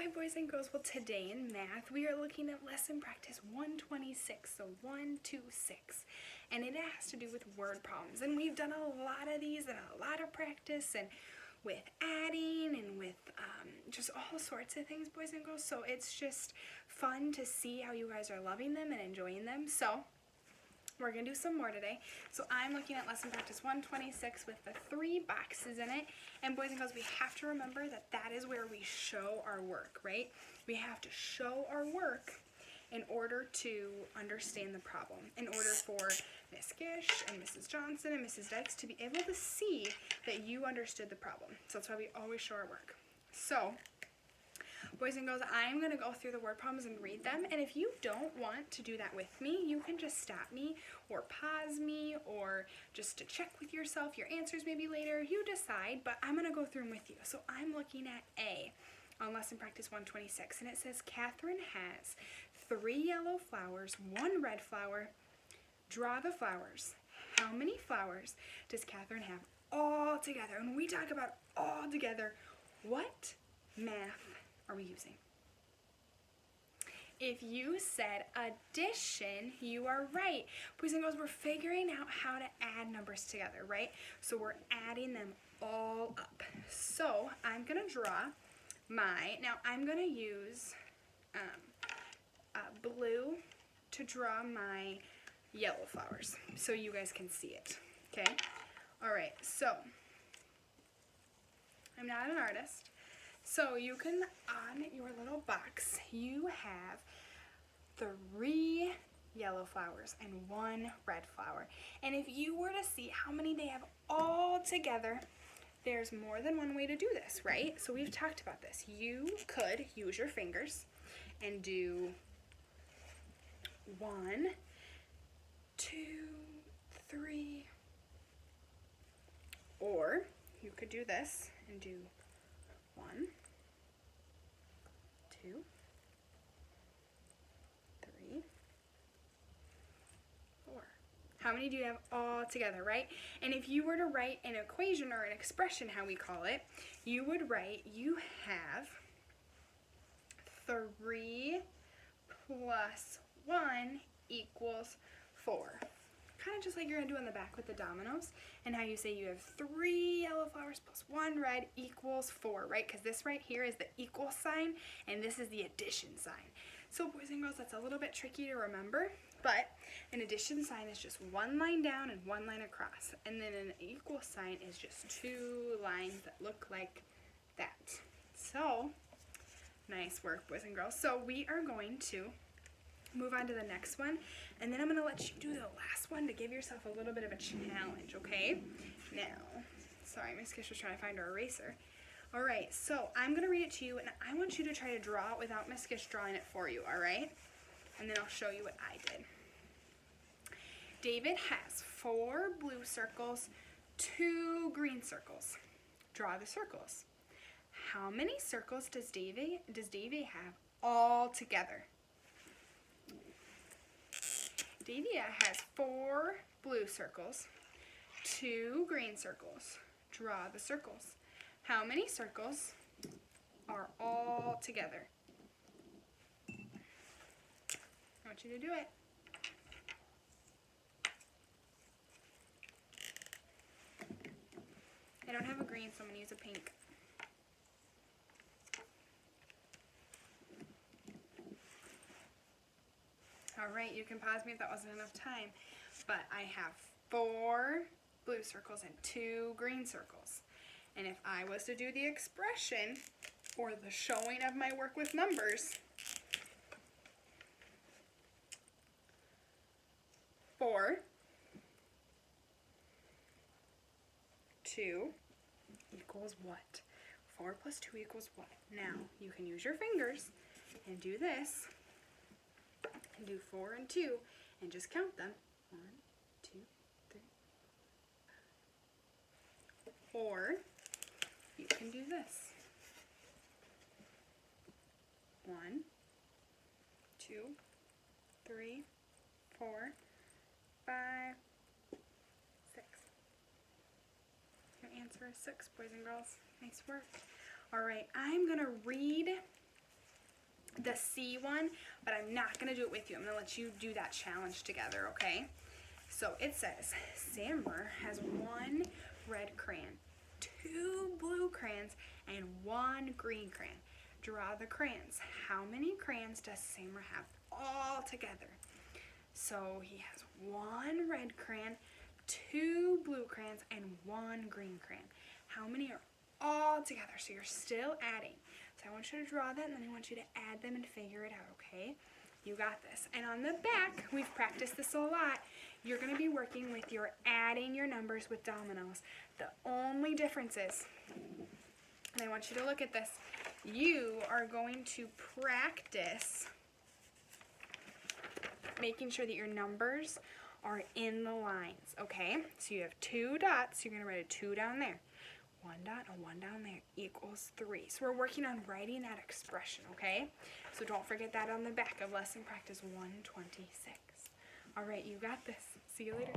Hi boys and girls. Well, today in math we are looking at lesson practice 126, so 126, and it has to do with word problems. And we've done a lot of these and a lot of practice and with adding and with just all sorts of things, boys and girls. So it's just fun to see how you guys are loving them and enjoying them. So we're going to do some more today. So I'm looking at lesson practice 126 with the 3 boxes in it. And boys and girls, we have to remember that that is where we show our work, right? We have to show our work in order to understand the problem, in order for Miss Gish and Mrs. Johnson and Mrs. Dykes to be able to see that you understood the problem. So that's why we always show our work. So boys and girls, I'm going to go through the word problems and read them, and if you don't want to do that with me, you can just stop me or pause me or just to check with yourself your answers maybe later. You decide, but I'm going to go through them with you. So I'm looking at A on lesson practice 126, and it says Catherine has 3 yellow flowers, 1 red flower. Draw the flowers. How many flowers does Catherine have all together? And when we talk about all together, what math are we using? If you said addition, you are right. Boys and girls, we're figuring out how to add numbers together, right? So we're adding them all up. So I'm going to draw now I'm going to use blue to draw my yellow flowers so you guys can see it, okay? All right, so I'm not an artist. So you can, on your little box, you have 3 yellow flowers and 1 red flower. And if you were to see how many they have all together, there's more than one way to do this, right? So we've talked about this. You could use your fingers and do 1, 2, 3, or you could do this and do 1, 2, 3, 4. How many do you have all together, right? And if you were to write an equation or an expression, how we call it, you would write you have 3 plus 1 equals 4. Kind of just like you're going to do in the back with the dominoes, and how you say you have 3 yellow flowers plus 1 red equals 4, right? Because this right here is the equal sign, and this is the addition sign. So boys and girls, that's a little bit tricky to remember, but an addition sign is just 1 line down and 1 line across, and then an equal sign is just 2 lines that look like that. So, nice work, boys and girls. So we are going to move on to the next one, and then I'm going to let you do the last one to give yourself a little bit of a challenge, okay? Now, sorry, Miss Kish was trying to find her eraser. All right, so I'm going to read it to you, and I want you to try to draw it without Miss Kish drawing it for you, all right? And then I'll show you what I did. David has 4 blue circles, 2 green circles. Draw the circles. How many circles does David have all together? Davia has 4 blue circles, 2 green circles. Draw the circles. How many circles are all together? I want you to do it. I don't have a green, so I'm going to use a pink. All right, you can pause me if that wasn't enough time, but I have 4 blue circles and 2 green circles. And if I was to do the expression or the showing of my work with numbers, 4, 2 equals what? 4 plus 2 equals what? Now, you can use your fingers and do this. And do 4 and 2 and just count them. 1, 2, 3. Or you can do this. 1, 2, 3, 4, 5, 6. Your answer is 6, boys and girls. Nice work. All right, I'm going to read the C one, but I'm not going to do it with you. I'm going to let you do that challenge together, okay? So it says, Sammer has 1 red crayon, 2 blue crayons, and 1 green crayon. Draw the crayons. How many crayons does Sammer have all together? So he has 1 red crayon, 2 blue crayons, and 1 green crayon. How many are all together? So you're still adding. So I want you to draw that, and then I want you to add them and figure it out, okay? You got this. And on the back, we've practiced this a lot. You're going to be working with your adding your numbers with dominoes. The only difference is, and I want you to look at this, you are going to practice making sure that your numbers are in the lines, okay? So you have 2 dots. You're going to write a 2 down there. 1 dot and 1 down there equals 3. So we're working on writing that expression, okay? So don't forget that on the back of lesson practice 126. All right, you got this. See you later.